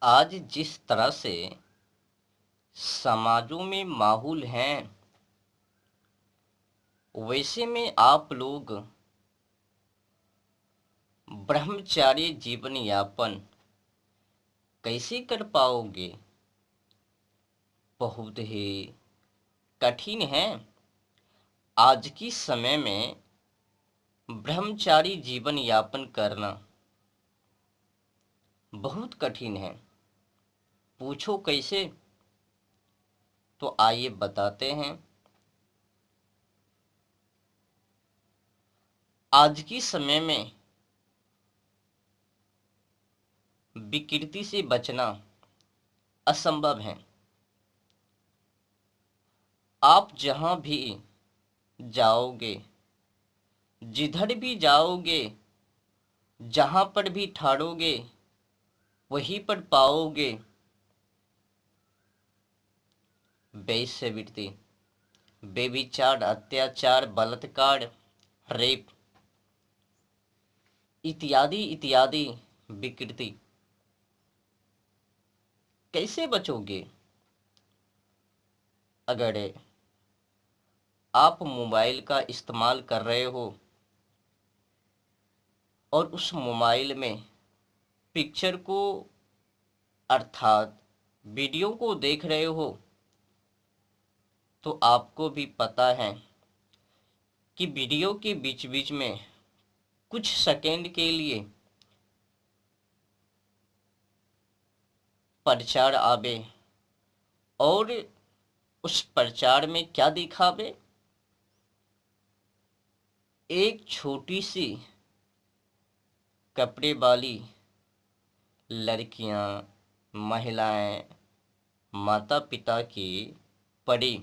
आज जिस तरह से समाजों में माहौल हैं, वैसे में आप लोग ब्रह्मचारी जीवन यापन कैसे कर पाओगे? बहुत ही कठिन है। आज की समय में ब्रह्मचारी जीवन यापन करना बहुत कठिन है। पूछो कैसे? तो आइए बताते हैं। आज की समय में विकृति से बचना असंभव है। आप जहां भी जाओगे, जिधर भी जाओगे, जहां पर भी ठहरोगे, वहीं पर पाओगे वेश्यावृत्ति, बेविचार, अत्याचार, बलात्कार, रेप इत्यादि इत्यादि विकृति। कैसे बचोगे? अगर आप मोबाइल का इस्तेमाल कर रहे हो और उस मोबाइल में पिक्चर को अर्थात वीडियो को देख रहे हो, तो आपको भी पता है कि वीडियो के बीच बीच में कुछ सेकंड के लिए प्रचार आवे और उस प्रचार में क्या दिखावे? एक छोटी सी कपड़े वाली लड़कियां, महिलाएं, माता पिता की परी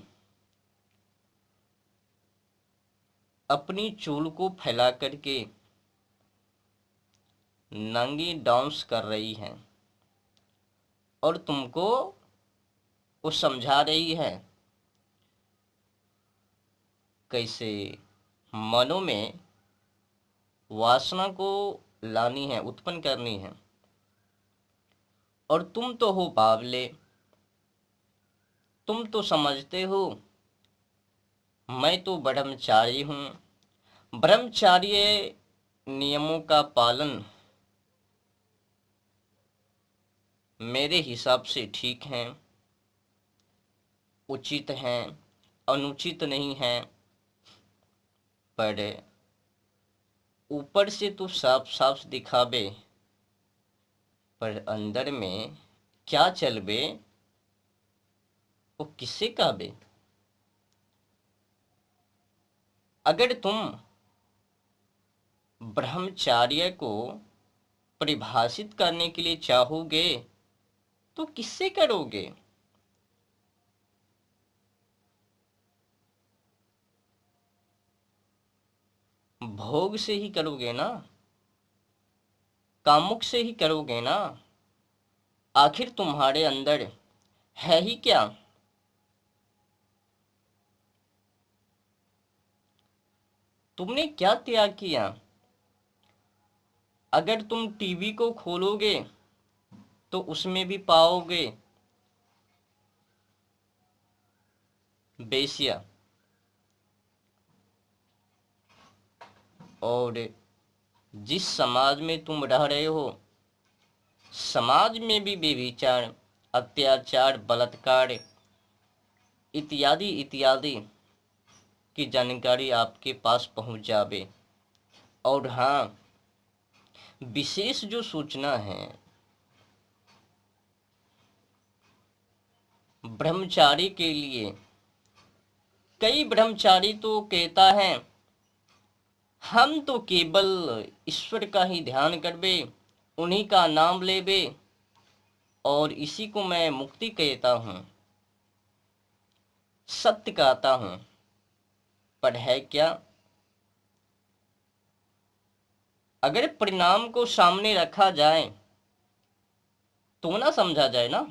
अपनी चूल को फैला करके नंगी डांस कर रही हैं और तुमको वो समझा रही है कैसे मनों में वासना को लानी है, उत्पन्न करनी है। और तुम तो हो बावले, तुम तो समझते हो मैं तो ब्रह्मचारी हूँ। ब्रह्मचार्य नियमों का पालन मेरे हिसाब से ठीक है, उचित है, अनुचित नहीं है। पर ऊपर से तो साफ साफ दिखावे, पर अंदर में क्या चलबे वो किससे कहबे? अगर तुम ब्रह्मचार्य को परिभाषित करने के लिए चाहोगे तो किससे करोगे? भोग से ही करोगे ना, कामुक से ही करोगे ना। आखिर तुम्हारे अंदर है ही क्या? तुमने क्या त्याग किया? अगर तुम टीवी को खोलोगे तो उसमें भी पाओगे बेश्या, और जिस समाज में तुम रह रहे हो, समाज में भी बेविचार, अत्याचार, बलात्कार इत्यादि इत्यादि की जानकारी आपके पास पहुंच जावे। और हाँ, विशेष जो सूचना है, ब्रह्मचारी के लिए कई ब्रह्मचारी तो कहता है हम तो केवल ईश्वर का ही ध्यान करबे, उन्हीं का नाम लेबे और इसी को मैं मुक्ति कहता हूँ, सत्य कहता हूँ। पर है क्या? अगर परिणाम को सामने रखा जाए तो ना समझा जाए ना।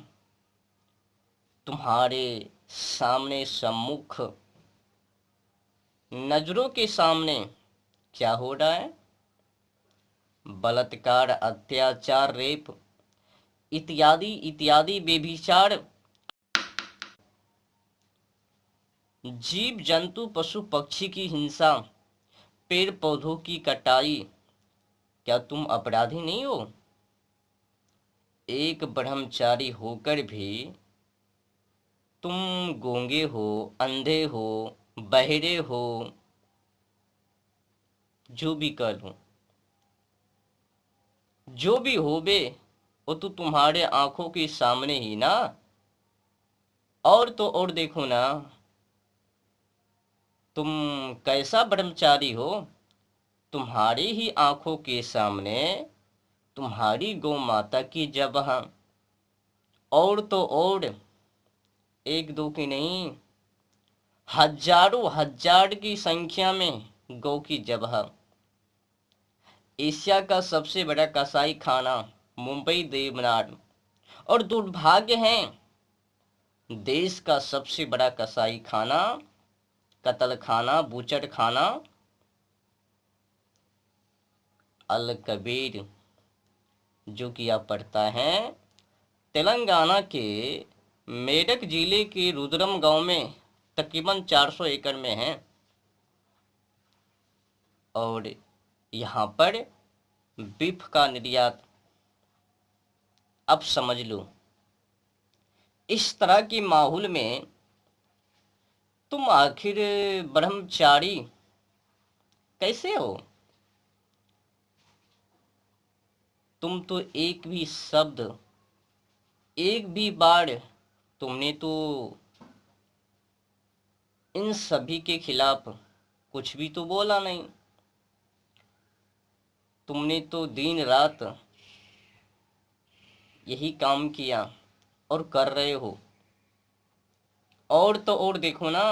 तुम्हारे सामने, सम्मुख, नजरों के सामने क्या हो रहा है? बलात्कार, अत्याचार, रेप इत्यादि इत्यादि बेविचार जीव जंतु पशु पक्षी की हिंसा, पेड़ पौधों की कटाई, क्या तुम अपराधी नहीं हो? एक ब्रह्मचारी होकर भी तुम गूंगे हो, अंधे हो, बहरे हो, जो भी कर हो, जो भी हो बे, वो तो तुम्हारे आंखों के सामने ही ना। और तो और देखो ना, तुम कैसा ब्रह्मचारी हो, तुम्हारी ही आंखों के सामने तुम्हारी गौ माता की जबह, और तो और एक दो की नहीं, हजारों हजार की संख्या में गौ की जबह। एशिया का सबसे बड़ा कसाई खाना मुंबई देवनार, और दुर्भाग्य है देश का सबसे बड़ा कसाई खाना, कत्ल खाना, बूचड़ खाना अल कबीर, जो कि आप पढ़ता है तेलंगाना के मेरठ जिले के रुद्रम गांव में तकरीबन 400 एकड़ में है। और यहाँ पर बीफ का निर्यात। अब समझ लो, इस तरह के माहौल में तुम आखिर ब्रह्मचारी कैसे हो? तुम तो एक भी शब्द, एक भी बार तुमने तो इन सभी के खिलाफ कुछ भी तो बोला नहीं। तुमने तो दिन रात यही काम किया और कर रहे हो। और तो और देखो ना,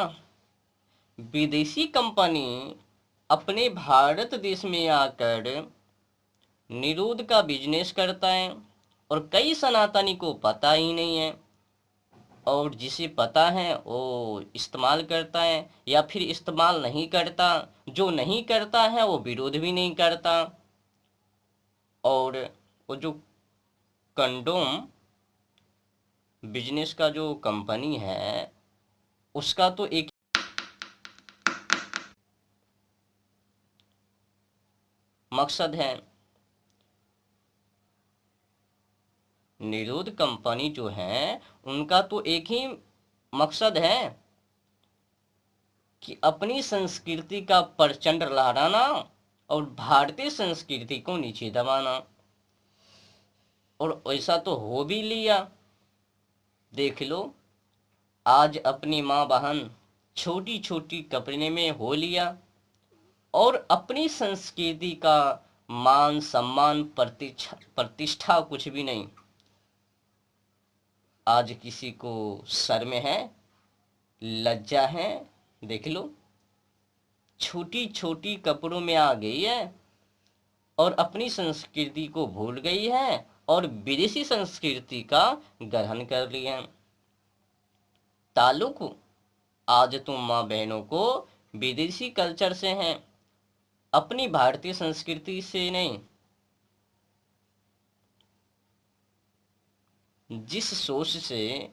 विदेशी कंपनी अपने भारत देश में आकर निरोध का बिजनेस करता है, और कई सनातनी को पता ही नहीं है, और जिसे पता है वो इस्तेमाल करता है, या फिर इस्तेमाल नहीं करता। जो नहीं करता है वो विरोध भी नहीं करता। और वो जो कंडोम बिजनेस का जो कंपनी है, उसका तो एक मकसद है। निरोध कंपनी जो है उनका तो एक ही मकसद है कि अपनी संस्कृति का प्रचंड लहराना और भारतीय संस्कृति को नीचे दबाना। और ऐसा तो हो भी लिया। देख लो, आज अपनी माँ बहन छोटी छोटी कपड़े में हो लिया, और अपनी संस्कृति का मान सम्मान प्रतिष्ठा कुछ भी नहीं। आज किसी को शर्म है, लज्जा है, देख लो, छोटी छोटी कपड़ों में आ गई है और अपनी संस्कृति को भूल गई है और विदेशी संस्कृति का ग्रहण कर लिया। ताल्लुक आज तुम माँ बहनों को विदेशी कल्चर से हैं, अपनी भारतीय संस्कृति से नहीं। जिस सोच से,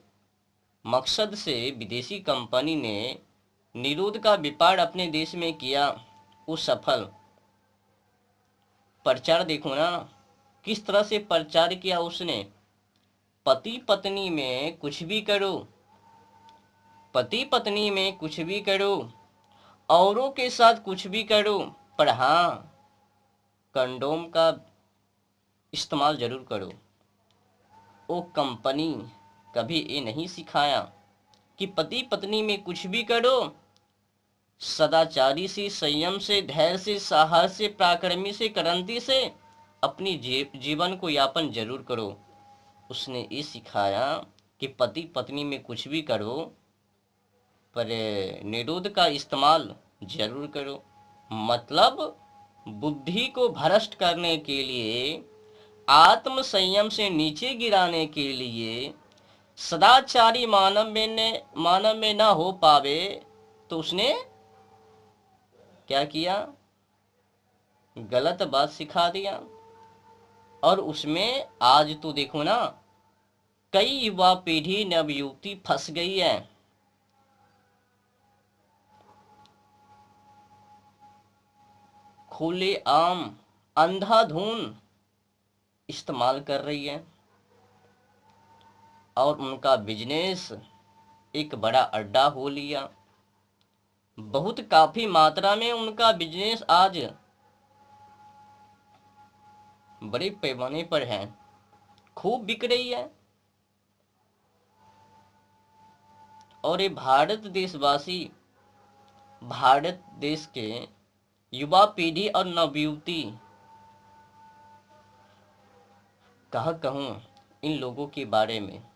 मकसद से विदेशी कंपनी ने निरोध का व्यापार अपने देश में किया, वो सफल। प्रचार देखो ना, किस तरह से प्रचार किया उसने। पति पत्नी में कुछ भी करो, पति पत्नी में कुछ भी करो, औरों के साथ कुछ भी करो, पर हाँ, कंडोम का इस्तेमाल जरूर करो। वो कंपनी कभी ये नहीं सिखाया कि पति पत्नी में कुछ भी करो, सदाचारी से, संयम से, धैर्य से, साहस से, पराक्रमी से, क्रांति से अपनी जीवन को यापन जरूर करो। उसने ये सिखाया कि पति पत्नी में कुछ भी करो, पर निरोध का इस्तेमाल जरूर करो। मतलब बुद्धि को भ्रष्ट करने के लिए, आत्म संयम से नीचे गिराने के लिए, सदाचारी मानव में ना हो पावे, तो उसने क्या किया? गलत बात सिखा दिया। और उसमें आज तो देखो ना, कई युवा पीढ़ी नवयुवती फंस गई है। खुले आम अंधाधुन इस्तेमाल कर रही है और उनका बिजनेस एक बड़ा अड्डा हो लिया। बहुत काफी मात्रा में उनका बिजनेस आज बड़े पैमाने पर है, खूब बिक रही है। और ये भारत देशवासी, भारत देश के युवा पीढ़ी और नवयुवती, कहाँ कहूँ इन लोगों के बारे में।